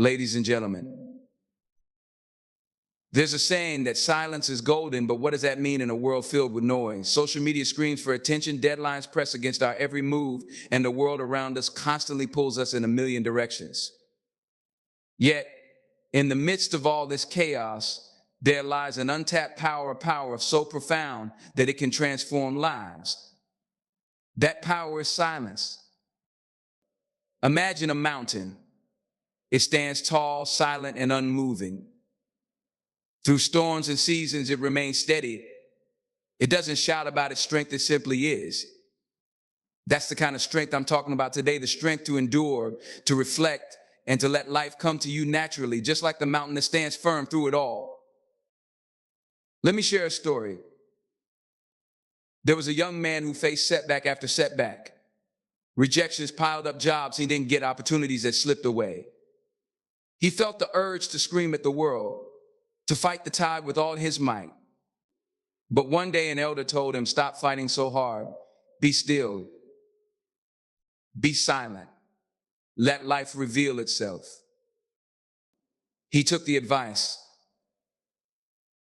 Ladies and gentlemen, there's a saying that silence is golden, but what does that mean in a world filled with noise? Social media screams for attention, deadlines press against our every move, and the world around us constantly pulls us in a million directions. Yet, in the midst of all this chaos, there lies an untapped power so profound that it can transform lives. That power is silence. Imagine a mountain. It stands tall, silent, and unmoving. Through storms and seasons, it remains steady. It doesn't shout about its strength, it simply is. That's the kind of strength I'm talking about today, the strength to endure, to reflect, and to let life come to you naturally, just like the mountain that stands firm through it all. Let me share a story. There was a young man who faced setback after setback. Rejections piled up, jobs he didn't get, opportunities that slipped away. He felt the urge to scream at the world, to fight the tide with all his might. But one day an elder told him, "Stop fighting so hard. Be still. Be silent. Let life reveal itself." He took the advice.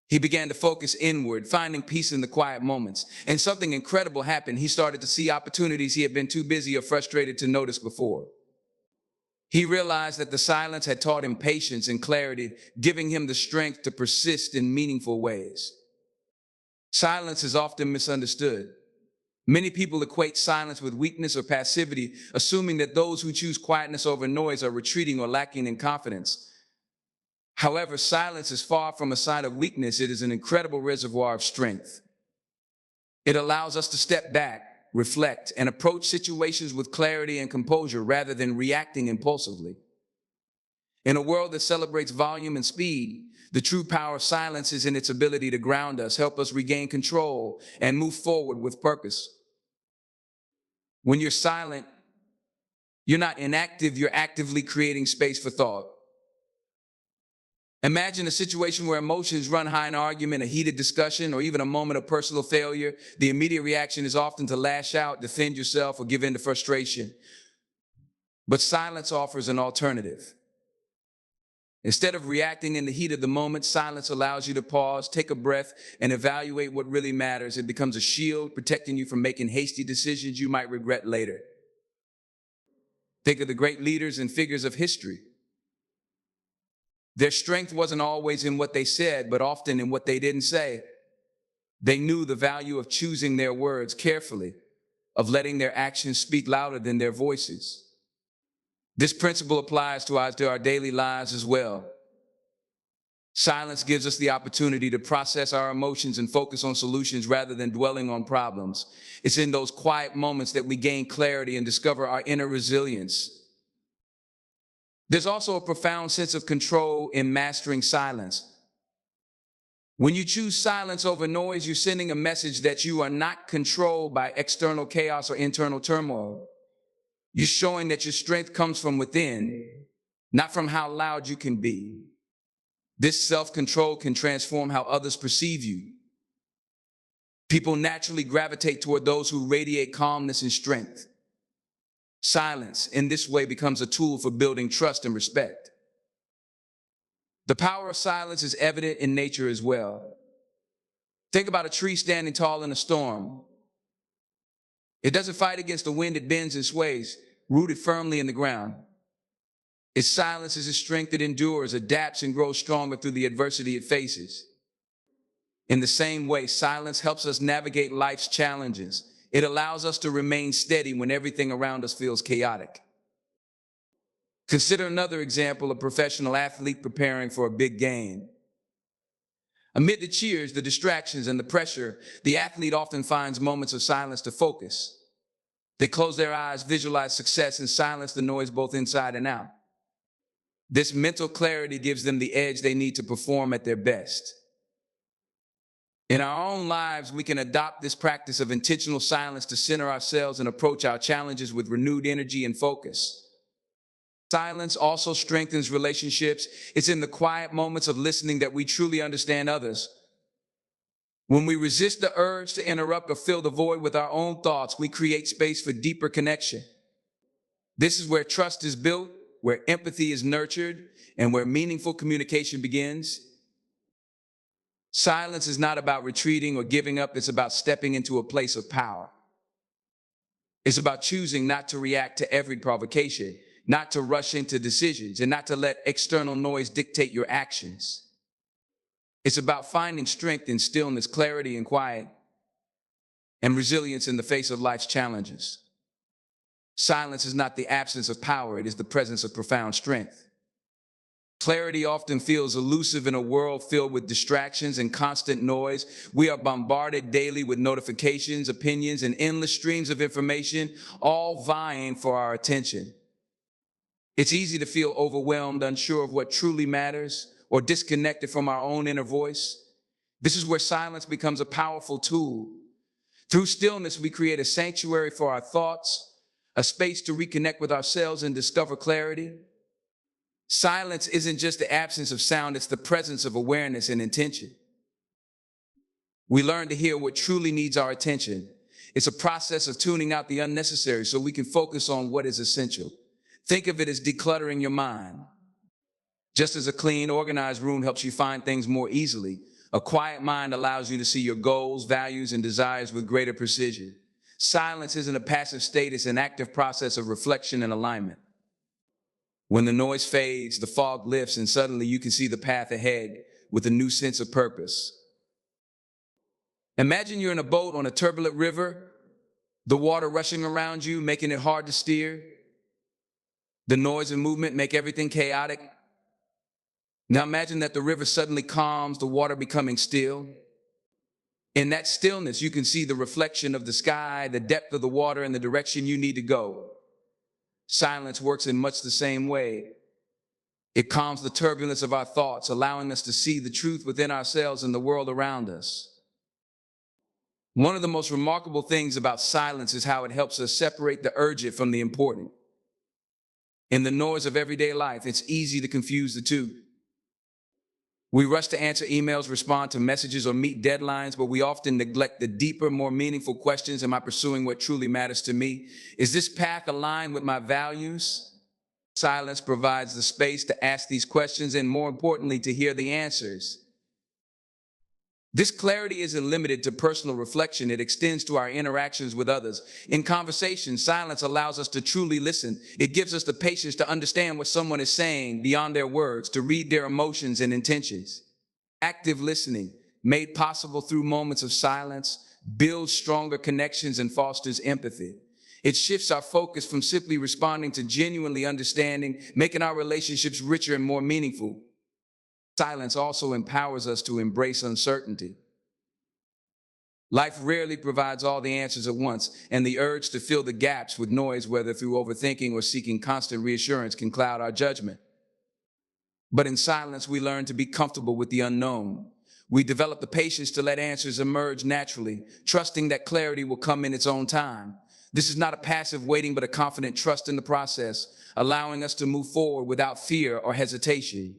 He began to focus inward, finding peace in the quiet moments. And something incredible happened. He started to see opportunities he had been too busy or frustrated to notice before. He realized that the silence had taught him patience and clarity, giving him the strength to persist in meaningful ways. Silence is often misunderstood. Many people equate silence with weakness or passivity, assuming that those who choose quietness over noise are retreating or lacking in confidence. However, silence is far from a sign of weakness. It is an incredible reservoir of strength. It allows us to step back, reflect, and approach situations with clarity and composure rather than reacting impulsively. In a world that celebrates volume and speed, the true power of silence is in its ability to ground us, help us regain control, and move forward with purpose. When you're silent, you're not inactive, you're actively creating space for thought. Imagine a situation where emotions run high in an argument, a heated discussion, or even a moment of personal failure. The immediate reaction is often to lash out, defend yourself, or give in to frustration. But silence offers an alternative. Instead of reacting in the heat of the moment, silence allows you to pause, take a breath, and evaluate what really matters. It becomes a shield protecting you from making hasty decisions you might regret later. Think of the great leaders and figures of history. Their strength wasn't always in what they said, but often in what they didn't say. They knew the value of choosing their words carefully, of letting their actions speak louder than their voices. This principle applies to our daily lives as well. Silence gives us the opportunity to process our emotions and focus on solutions rather than dwelling on problems. It's in those quiet moments that we gain clarity and discover our inner resilience. There's also a profound sense of control in mastering silence. When you choose silence over noise, you're sending a message that you are not controlled by external chaos or internal turmoil. You're showing that your strength comes from within, not from how loud you can be. This self-control can transform how others perceive you. People naturally gravitate toward those who radiate calmness and strength. Silence, in this way, becomes a tool for building trust and respect. The power of silence is evident in nature as well. Think about a tree standing tall in a storm. It doesn't fight against the wind, it bends and sways, rooted firmly in the ground. Its silence is its strength, it endures, adapts, and grows stronger through the adversity it faces. In the same way, silence helps us navigate life's challenges. It allows us to remain steady when everything around us feels chaotic. Consider another example, a professional athlete preparing for a big game. Amid the cheers, the distractions, and the pressure, the athlete often finds moments of silence to focus. They close their eyes, visualize success, and silence the noise both inside and out. This mental clarity gives them the edge they need to perform at their best. In our own lives, we can adopt this practice of intentional silence to center ourselves and approach our challenges with renewed energy and focus. Silence also strengthens relationships. It's in the quiet moments of listening that we truly understand others. When we resist the urge to interrupt or fill the void with our own thoughts, we create space for deeper connection. This is where trust is built, where empathy is nurtured, and where meaningful communication begins. Silence is not about retreating or giving up, it's about stepping into a place of power. It's about choosing not to react to every provocation, not to rush into decisions, and not to let external noise dictate your actions. It's about finding strength in stillness, clarity in quiet, and resilience in the face of life's challenges. Silence is not the absence of power, it is the presence of profound strength. Clarity often feels elusive in a world filled with distractions and constant noise. We are bombarded daily with notifications, opinions, and endless streams of information, all vying for our attention. It's easy to feel overwhelmed, unsure of what truly matters, or disconnected from our own inner voice. This is where silence becomes a powerful tool. Through stillness, we create a sanctuary for our thoughts, a space to reconnect with ourselves and discover clarity. Silence isn't just the absence of sound, it's the presence of awareness and intention. We learn to hear what truly needs our attention. It's a process of tuning out the unnecessary so we can focus on what is essential. Think of it as decluttering your mind. Just as a clean, organized room helps you find things more easily, a quiet mind allows you to see your goals, values, and desires with greater precision. Silence isn't a passive state, it's an active process of reflection and alignment. When the noise fades, the fog lifts, and suddenly you can see the path ahead with a new sense of purpose. Imagine you're in a boat on a turbulent river, the water rushing around you, making it hard to steer. The noise and movement make everything chaotic. Now imagine that the river suddenly calms, the water becoming still. In that stillness, you can see the reflection of the sky, the depth of the water, and the direction you need to go. Silence works in much the same way. It calms the turbulence of our thoughts, allowing us to see the truth within ourselves and the world around us. One of the most remarkable things about silence is how it helps us separate the urgent from the important. In the noise of everyday life, it's easy to confuse the two. We rush to answer emails, respond to messages, or meet deadlines, but we often neglect the deeper, more meaningful questions. Am I pursuing what truly matters to me? Is this path aligned with my values? Silence provides the space to ask these questions and, more importantly, to hear the answers. This clarity isn't limited to personal reflection. It extends to our interactions with others. In conversation, silence allows us to truly listen. It gives us the patience to understand what someone is saying beyond their words, to read their emotions and intentions. Active listening, made possible through moments of silence, builds stronger connections and fosters empathy. It shifts our focus from simply responding to genuinely understanding, making our relationships richer and more meaningful. Silence also empowers us to embrace uncertainty. Life rarely provides all the answers at once, and the urge to fill the gaps with noise, whether through overthinking or seeking constant reassurance, can cloud our judgment. But in silence, we learn to be comfortable with the unknown. We develop the patience to let answers emerge naturally, trusting that clarity will come in its own time. This is not a passive waiting, but a confident trust in the process, allowing us to move forward without fear or hesitation.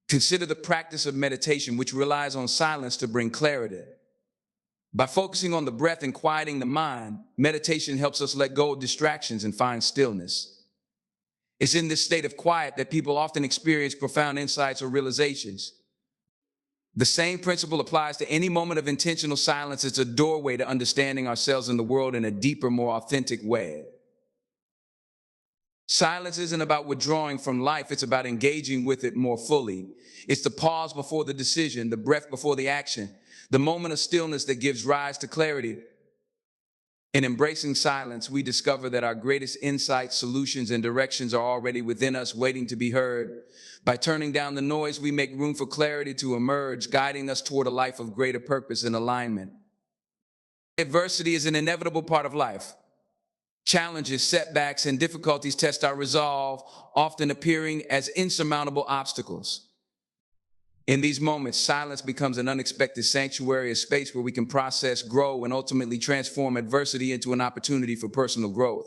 Consider the practice of meditation, which relies on silence to bring clarity. By focusing on the breath and quieting the mind, meditation helps us let go of distractions and find stillness. It's in this state of quiet that people often experience profound insights or realizations. The same principle applies to any moment of intentional silence. It's a doorway to understanding ourselves and the world in a deeper, more authentic way. Silence isn't about withdrawing from life, it's about engaging with it more fully. It's the pause before the decision, the breath before the action, the moment of stillness that gives rise to clarity. In embracing silence, we discover that our greatest insights, solutions, and directions are already within us, waiting to be heard. By turning down the noise, we make room for clarity to emerge, guiding us toward a life of greater purpose and alignment. Adversity is an inevitable part of life. Challenges, setbacks, and difficulties test our resolve, often appearing as insurmountable obstacles. In these moments, silence becomes an unexpected sanctuary, a space where we can process, grow, and ultimately transform adversity into an opportunity for personal growth.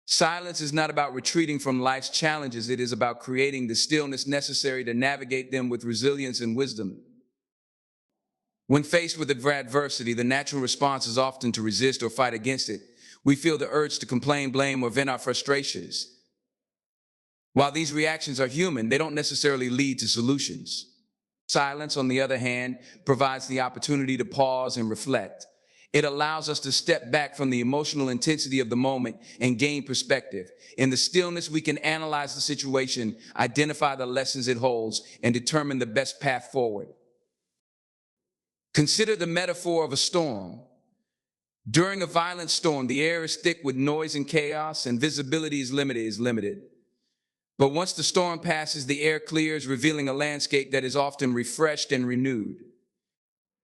Silence is not about retreating from life's challenges, it is about creating the stillness necessary to navigate them with resilience and wisdom. When faced with adversity, the natural response is often to resist or fight against it. We feel the urge to complain, blame, or vent our frustrations. While these reactions are human, they don't necessarily lead to solutions. Silence, on the other hand, provides the opportunity to pause and reflect. It allows us to step back from the emotional intensity of the moment and gain perspective. In the stillness, we can analyze the situation, identify the lessons it holds, and determine the best path forward. Consider the metaphor of a storm. During a violent storm, the air is thick with noise and chaos, and visibility is limited. But once the storm passes, the air clears, revealing a landscape that is often refreshed and renewed.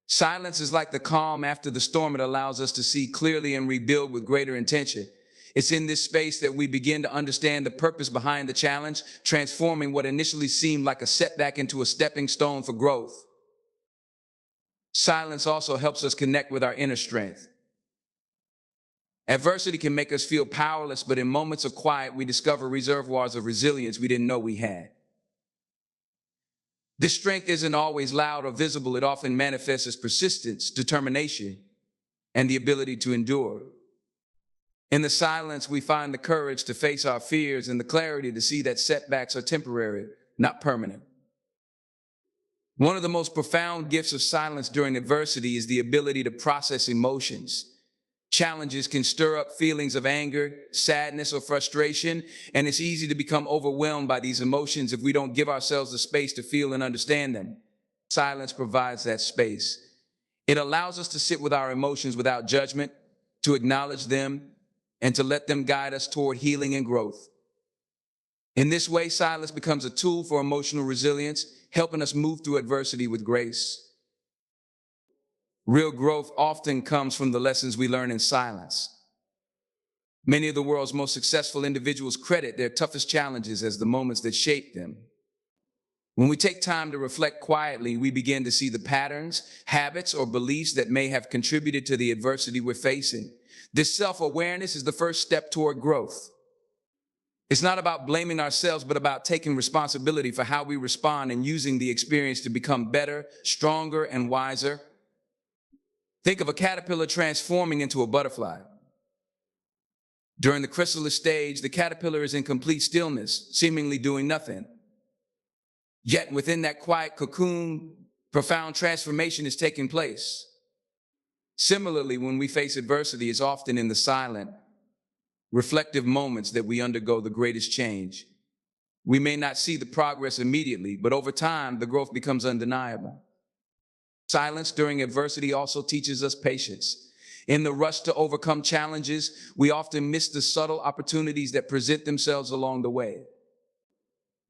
Silence is like the calm after the storm. It allows us to see clearly and rebuild with greater intention. It's in this space that we begin to understand the purpose behind the challenge, transforming what initially seemed like a setback into a stepping stone for growth. Silence also helps us connect with our inner strength. Adversity can make us feel powerless, but in moments of quiet, we discover reservoirs of resilience we didn't know we had. This strength isn't always loud or visible. It often manifests as persistence, determination, and the ability to endure. In the silence, we find the courage to face our fears and the clarity to see that setbacks are temporary, not permanent. One of the most profound gifts of silence during adversity is the ability to process emotions. Challenges can stir up feelings of anger, sadness, or frustration, and it's easy to become overwhelmed by these emotions if we don't give ourselves the space to feel and understand them. Silence provides that space. It allows us to sit with our emotions without judgment, to acknowledge them, and to let them guide us toward healing and growth. In this way, silence becomes a tool for emotional resilience, helping us move through adversity with grace. Real growth often comes from the lessons we learn in silence. Many of the world's most successful individuals credit their toughest challenges as the moments that shaped them. When we take time to reflect quietly, we begin to see the patterns, habits, or beliefs that may have contributed to the adversity we're facing. This self-awareness is the first step toward growth. It's not about blaming ourselves, but about taking responsibility for how we respond and using the experience to become better, stronger, and wiser. Think of a caterpillar transforming into a butterfly. During the chrysalis stage, the caterpillar is in complete stillness, seemingly doing nothing. Yet within that quiet cocoon, profound transformation is taking place. Similarly, when we face adversity, it's often in the silent, reflective moments that we undergo the greatest change. We may not see the progress immediately, but over time, the growth becomes undeniable. Silence during adversity also teaches us patience. In the rush to overcome challenges, we often miss the subtle opportunities that present themselves along the way.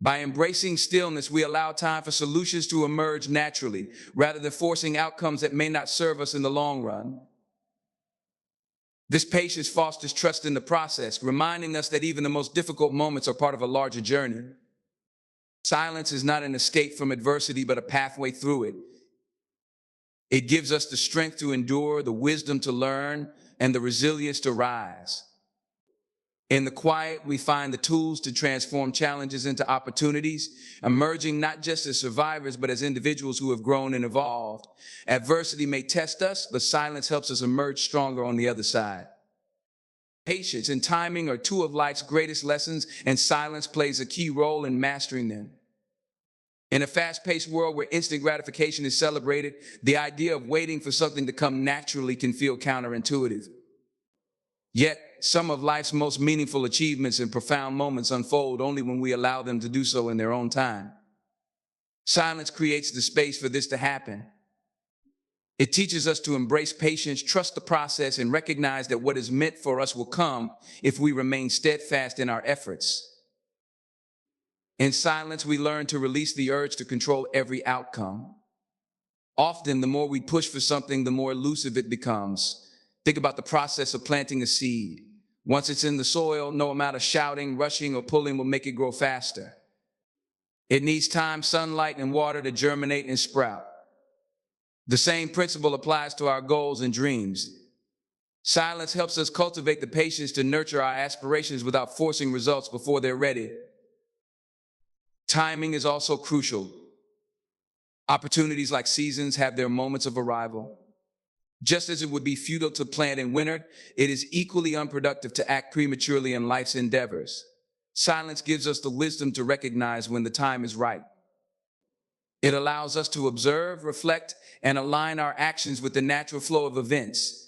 By embracing stillness, we allow time for solutions to emerge naturally, rather than forcing outcomes that may not serve us in the long run. This patience fosters trust in the process, reminding us that even the most difficult moments are part of a larger journey. Silence is not an escape from adversity, but a pathway through it. It gives us the strength to endure, the wisdom to learn, and the resilience to rise. In the quiet, we find the tools to transform challenges into opportunities, emerging not just as survivors, but as individuals who have grown and evolved. Adversity may test us, but silence helps us emerge stronger on the other side. Patience and timing are two of life's greatest lessons, and silence plays a key role in mastering them. In a fast-paced world where instant gratification is celebrated, the idea of waiting for something to come naturally can feel counterintuitive. Yet, some of life's most meaningful achievements and profound moments unfold only when we allow them to do so in their own time. Silence creates the space for this to happen. It teaches us to embrace patience, trust the process, and recognize that what is meant for us will come if we remain steadfast in our efforts. In silence, we learn to release the urge to control every outcome. Often, the more we push for something, the more elusive it becomes. Think about the process of planting a seed. Once it's in the soil, no amount of shouting, rushing, or pulling will make it grow faster. It needs time, sunlight, and water to germinate and sprout. The same principle applies to our goals and dreams. Silence helps us cultivate the patience to nurture our aspirations without forcing results before they're ready. Timing is also crucial. Opportunities like seasons have their moments of arrival. Just as it would be futile to plant in winter, it is equally unproductive to act prematurely in life's endeavors. Silence gives us the wisdom to recognize when the time is right. It allows us to observe, reflect, and align our actions with the natural flow of events.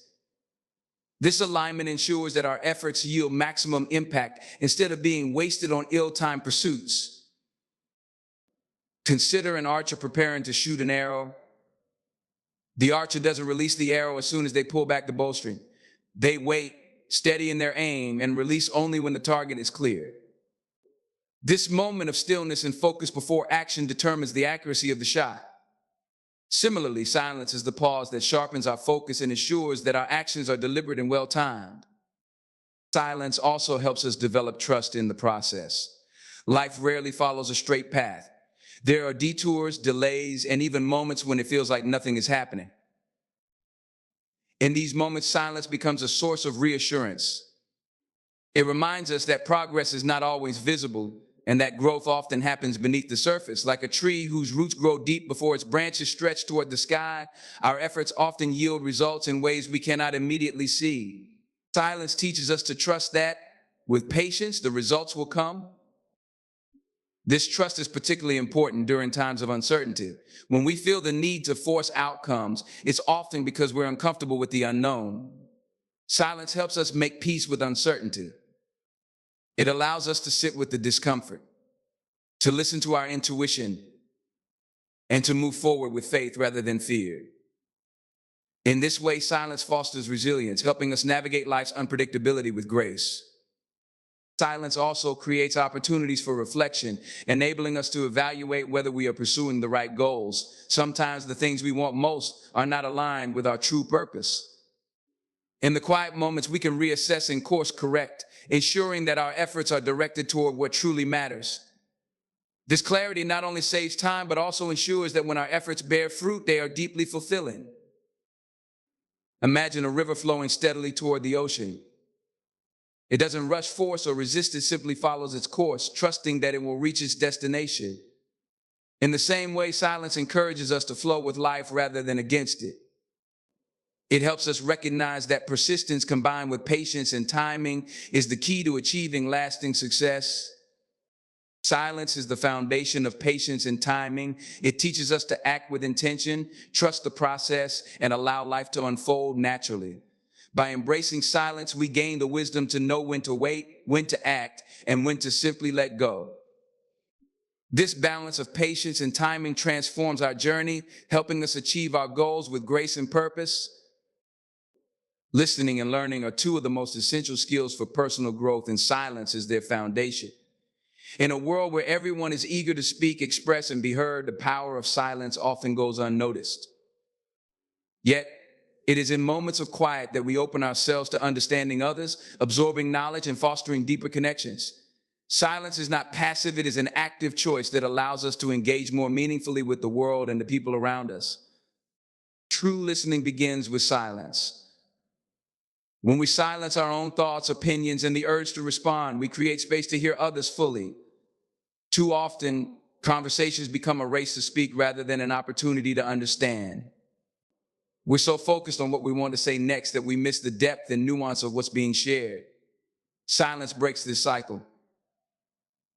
This alignment ensures that our efforts yield maximum impact instead of being wasted on ill-timed pursuits. Consider an archer preparing to shoot an arrow. The archer doesn't release the arrow as soon as they pull back the bowstring. They wait, steady in their aim, and release only when the target is clear. This moment of stillness and focus before action determines the accuracy of the shot. Similarly, silence is the pause that sharpens our focus and ensures that our actions are deliberate and well-timed. Silence also helps us develop trust in the process. Life rarely follows a straight path. There are detours, delays, and even moments when it feels like nothing is happening. In these moments, silence becomes a source of reassurance. It reminds us that progress is not always visible and that growth often happens beneath the surface. Like a tree whose roots grow deep before its branches stretch toward the sky, our efforts often yield results in ways we cannot immediately see. Silence teaches us to trust that, with patience, the results will come. This trust is particularly important during times of uncertainty. When we feel the need to force outcomes, it's often because we're uncomfortable with the unknown. Silence helps us make peace with uncertainty. It allows us to sit with the discomfort, to listen to our intuition, and to move forward with faith rather than fear. In this way, silence fosters resilience, helping us navigate life's unpredictability with grace. Silence also creates opportunities for reflection, enabling us to evaluate whether we are pursuing the right goals. Sometimes the things we want most are not aligned with our true purpose. In the quiet moments, we can reassess and course correct, ensuring that our efforts are directed toward what truly matters. This clarity not only saves time, but also ensures that when our efforts bear fruit, they are deeply fulfilling. Imagine a river flowing steadily toward the ocean. It doesn't rush, force, or resist, it simply follows its course, trusting that it will reach its destination. In the same way, silence encourages us to flow with life rather than against it. It helps us recognize that persistence combined with patience and timing is the key to achieving lasting success. Silence is the foundation of patience and timing. It teaches us to act with intention, trust the process, and allow life to unfold naturally. By embracing silence, we gain the wisdom to know when to wait, when to act, and when to simply let go. This balance of patience and timing transforms our journey, helping us achieve our goals with grace and purpose. Listening and learning are two of the most essential skills for personal growth, and silence is their foundation. In a world where everyone is eager to speak, express, and be heard, the power of silence often goes unnoticed. Yet, it is in moments of quiet that we open ourselves to understanding others, absorbing knowledge, and fostering deeper connections. Silence is not passive, it is an active choice that allows us to engage more meaningfully with the world and the people around us. True listening begins with silence. When we silence our own thoughts, opinions, and the urge to respond, we create space to hear others fully. Too often, conversations become a race to speak rather than an opportunity to understand. We're so focused on what we want to say next that we miss the depth and nuance of what's being shared. Silence breaks this cycle.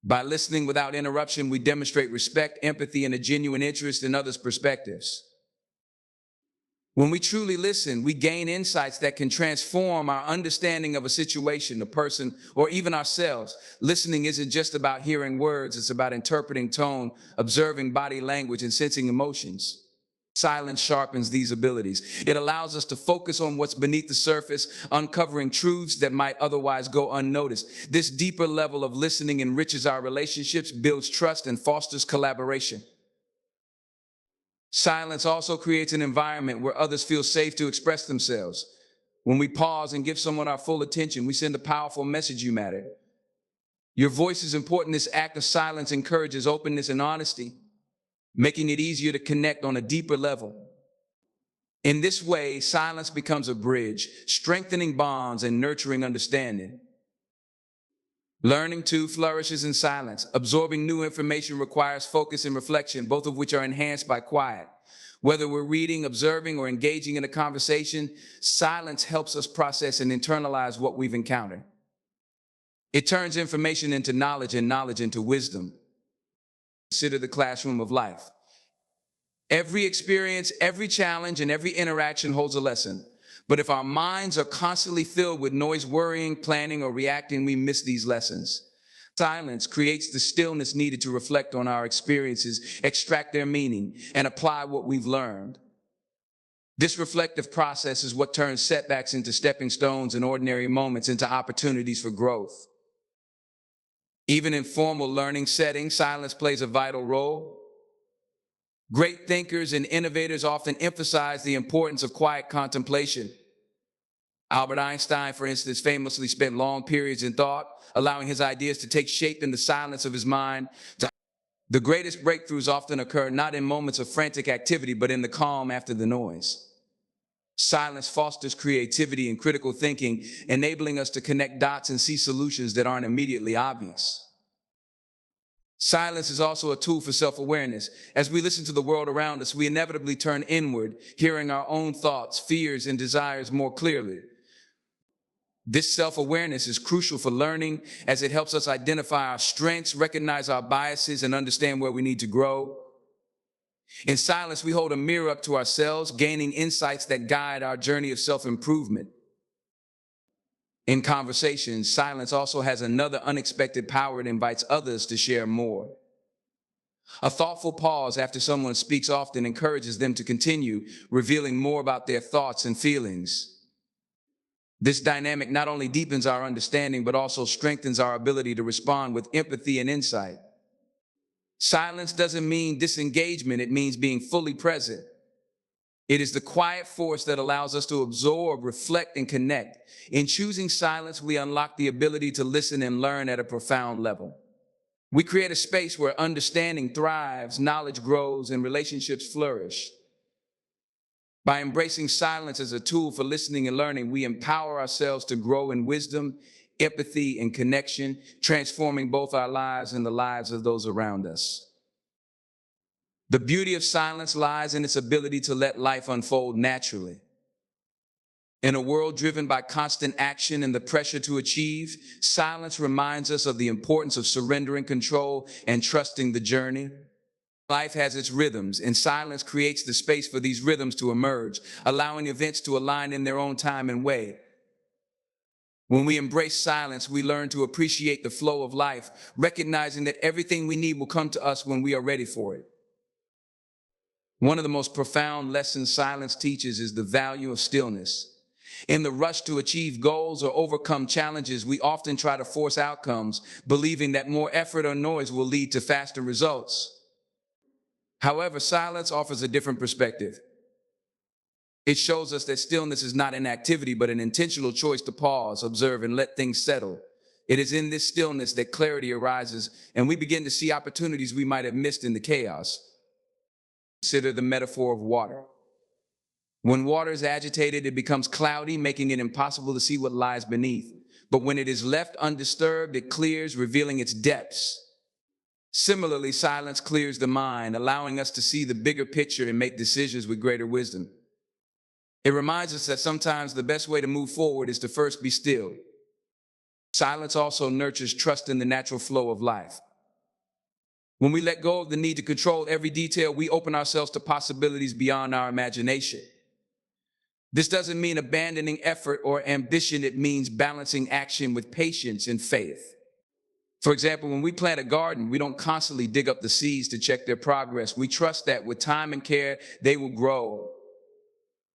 By listening without interruption, we demonstrate respect, empathy, and a genuine interest in others' perspectives. When we truly listen, we gain insights that can transform our understanding of a situation, a person, or even ourselves. Listening isn't just about hearing words, it's about interpreting tone, observing body language, and sensing emotions. Silence sharpens these abilities. It allows us to focus on what's beneath the surface, uncovering truths that might otherwise go unnoticed. This deeper level of listening enriches our relationships, builds trust, and fosters collaboration. Silence also creates an environment where others feel safe to express themselves. When we pause and give someone our full attention, we send a powerful message: you matter. Your voice is important. This act of silence encourages openness and honesty, making it easier to connect on a deeper level. In this way, silence becomes a bridge, strengthening bonds and nurturing understanding. Learning too flourishes in silence. Absorbing new information requires focus and reflection, both of which are enhanced by quiet. Whether we're reading, observing, or engaging in a conversation, silence helps us process and internalize what we've encountered. It turns information into knowledge and knowledge into wisdom. Consider the classroom of life. Every experience, every challenge, and every interaction holds a lesson. But if our minds are constantly filled with noise, worrying, planning, or reacting, we miss these lessons. Silence creates the stillness needed to reflect on our experiences, extract their meaning, and apply what we've learned. This reflective process is what turns setbacks into stepping stones and ordinary moments into opportunities for growth. Even in formal learning settings, silence plays a vital role. Great thinkers and innovators often emphasize the importance of quiet contemplation. Albert Einstein, for instance, famously spent long periods in thought, allowing his ideas to take shape in the silence of his mind. The greatest breakthroughs often occur not in moments of frantic activity, but in the calm after the noise. Silence fosters creativity and critical thinking, enabling us to connect dots and see solutions that aren't immediately obvious. Silence is also a tool for self-awareness. As we listen to the world around us, we inevitably turn inward, hearing our own thoughts, fears, and desires more clearly. This self-awareness is crucial for learning as it helps us identify our strengths, recognize our biases, and understand where we need to grow. In silence, we hold a mirror up to ourselves, gaining insights that guide our journey of self-improvement. In conversations, silence also has another unexpected power. It invites others to share more. A thoughtful pause after someone speaks often encourages them to continue, revealing more about their thoughts and feelings. This dynamic not only deepens our understanding, but also strengthens our ability to respond with empathy and insight. Silence doesn't mean disengagement, it means being fully present. It is the quiet force that allows us to absorb, reflect, and connect. In choosing silence, we unlock the ability to listen and learn at a profound level. We create a space where understanding thrives, knowledge grows, and relationships flourish. By embracing silence as a tool for listening and learning, we empower ourselves to grow in wisdom, empathy, and connection, transforming both our lives and the lives of those around us. The beauty of silence lies in its ability to let life unfold naturally. In a world driven by constant action and the pressure to achieve, silence reminds us of the importance of surrendering control and trusting the journey. Life has its rhythms, and silence creates the space for these rhythms to emerge, allowing events to align in their own time and way. When we embrace silence, we learn to appreciate the flow of life, recognizing that everything we need will come to us when we are ready for it. One of the most profound lessons silence teaches is the value of stillness. In the rush to achieve goals or overcome challenges, we often try to force outcomes, believing that more effort or noise will lead to faster results. However, silence offers a different perspective. It shows us that stillness is not inactivity, but an intentional choice to pause, observe, and let things settle. It is in this stillness that clarity arises, and we begin to see opportunities we might have missed in the chaos. Consider the metaphor of water. When water is agitated, it becomes cloudy, making it impossible to see what lies beneath. But when it is left undisturbed, it clears, revealing its depths. Similarly, silence clears the mind, allowing us to see the bigger picture and make decisions with greater wisdom. It reminds us that sometimes the best way to move forward is to first be still. Silence also nurtures trust in the natural flow of life. When we let go of the need to control every detail, we open ourselves to possibilities beyond our imagination. This doesn't mean abandoning effort or ambition, it means balancing action with patience and faith. For example, when we plant a garden, we don't constantly dig up the seeds to check their progress. We trust that with time and care, they will grow.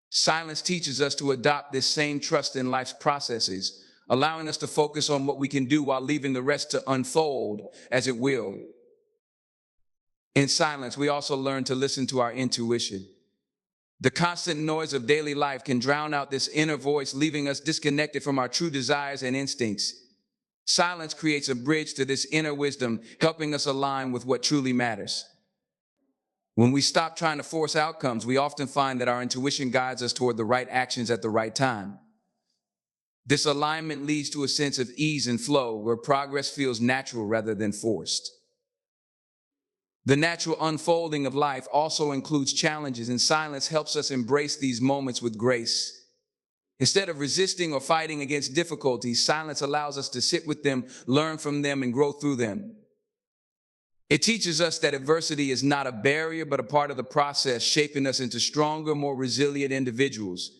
Silence teaches us to adopt this same trust in life's processes, allowing us to focus on what we can do while leaving the rest to unfold as it will. In silence, we also learn to listen to our intuition. The constant noise of daily life can drown out this inner voice, leaving us disconnected from our true desires and instincts. Silence creates a bridge to this inner wisdom, helping us align with what truly matters. When we stop trying to force outcomes, we often find that our intuition guides us toward the right actions at the right time. This alignment leads to a sense of ease and flow, where progress feels natural rather than forced. The natural unfolding of life also includes challenges, and silence helps us embrace these moments with grace. Instead of resisting or fighting against difficulties, silence allows us to sit with them, learn from them, and grow through them. It teaches us that adversity is not a barrier, but a part of the process, shaping us into stronger, more resilient individuals.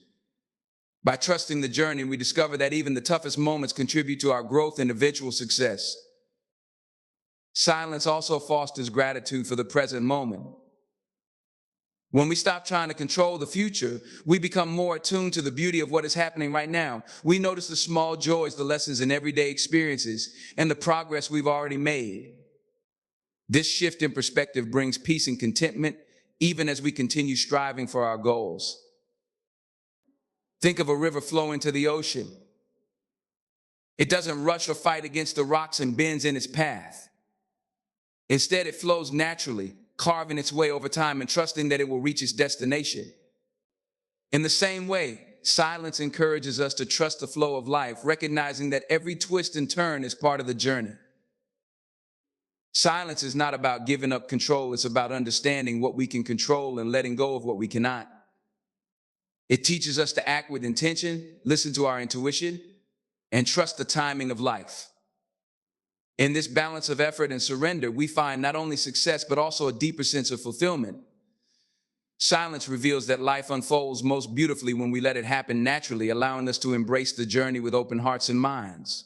By trusting the journey, we discover that even the toughest moments contribute to our growth and eventual success. Silence also fosters gratitude for the present moment. When we stop trying to control the future, we become more attuned to the beauty of what is happening right now. We notice the small joys, the lessons in everyday experiences, and the progress we've already made. This shift in perspective brings peace and contentment, even as we continue striving for our goals. Think of a river flowing to the ocean. It doesn't rush or fight against the rocks and bends in its path. Instead, it flows naturally, carving its way over time and trusting that it will reach its destination. In the same way, silence encourages us to trust the flow of life, recognizing that every twist and turn is part of the journey. Silence is not about giving up control, it's about understanding what we can control and letting go of what we cannot. It teaches us to act with intention, listen to our intuition, and trust the timing of life. In this balance of effort and surrender, we find not only success, but also a deeper sense of fulfillment. Silence reveals that life unfolds most beautifully when we let it happen naturally, allowing us to embrace the journey with open hearts and minds.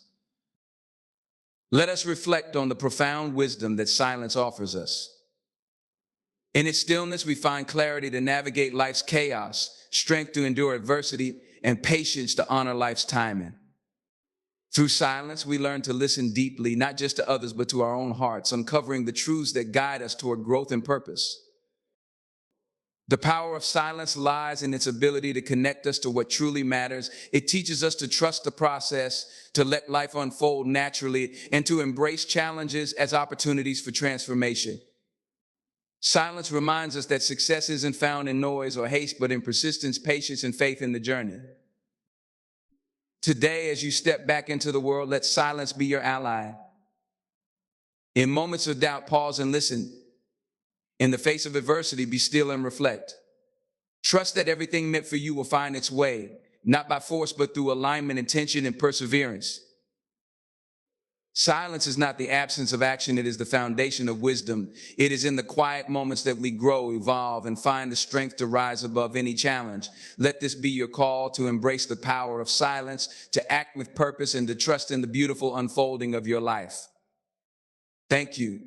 Let us reflect on the profound wisdom that silence offers us. In its stillness, we find clarity to navigate life's chaos, strength to endure adversity, and patience to honor life's timing. Through silence, we learn to listen deeply, not just to others, but to our own hearts, uncovering the truths that guide us toward growth and purpose. The power of silence lies in its ability to connect us to what truly matters. It teaches us to trust the process, to let life unfold naturally, and to embrace challenges as opportunities for transformation. Silence reminds us that success isn't found in noise or haste, but in persistence, patience, and faith in the journey. Today, as you step back into the world, let silence be your ally. In moments of doubt, pause and listen. In the face of adversity, be still and reflect. Trust that everything meant for you will find its way, not by force, but through alignment, intention, and perseverance. Silence is not the absence of action, it is the foundation of wisdom. It is in the quiet moments that we grow, evolve, and find the strength to rise above any challenge. Let this be your call to embrace the power of silence, to act with purpose, and to trust in the beautiful unfolding of your life. Thank you